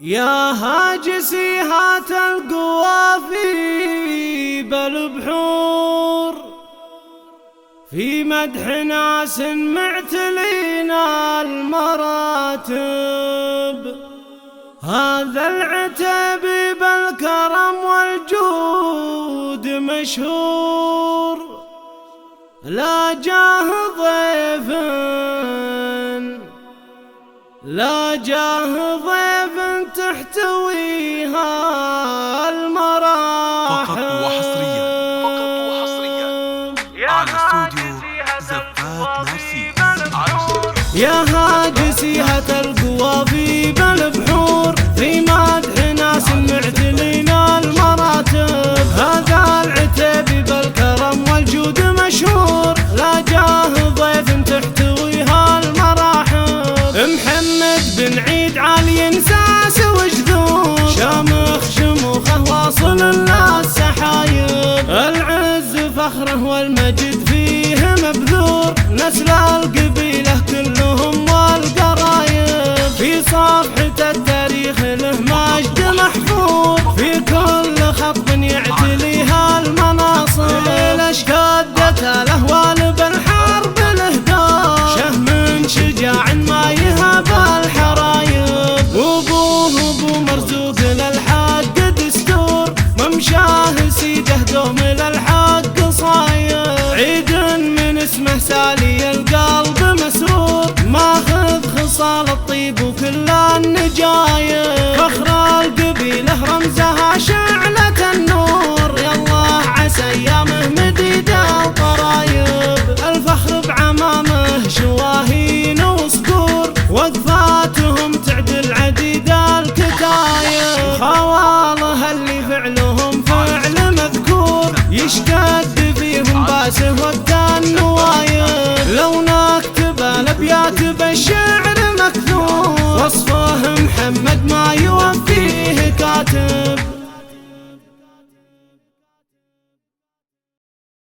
يا هاجسي هات القوافي بالبحور في مدح ناس معتلين المراتب. هذا العتب بالكرم والجود مشهور، لا جاه ضيف تحتويها المراحب. فقط وحصريا على استوديو زفات نارسيس. يا هاجسي هات القوافي بالبحور في مدح ناس معتلين المراتب. هذا العتب بالكرم والجود مشهور، لا جاه ضيف تحتويها المراحب. محمد بن عيد عالي نساس وجذور، شامخ شموخه واصل الناس سحايب. العز فخره والمجد فيه مبذور، نسل القبيله كلهم والقرايب. في صفحة التاريخ له مجد محفور، في كل خط يعتليها المناصب. الاشكادة الاهوال بالحرب الاهدار، شه من شجاع ما يهاب الحرايب. وابو مرزوق للحق دستور، ممشاه سيده دوم للحق صاير. عيد من اسمه سالي القلب مسرور، ماخذ خصال الطيب وكل النجايب. فخر القبيله رمزها شعلة النور، يالله عسى ايامه مديده وقرايب. الفخر بعمامه شواهين وصقور، وقفاتهم تعدل عديد الكتايب. خواله اللي فعلهم فعل مذكور، يشتد فيهم باسه وقت النوايب. لو نكتب الابيات بالشعر مكثور، وصفه محمد ما يوم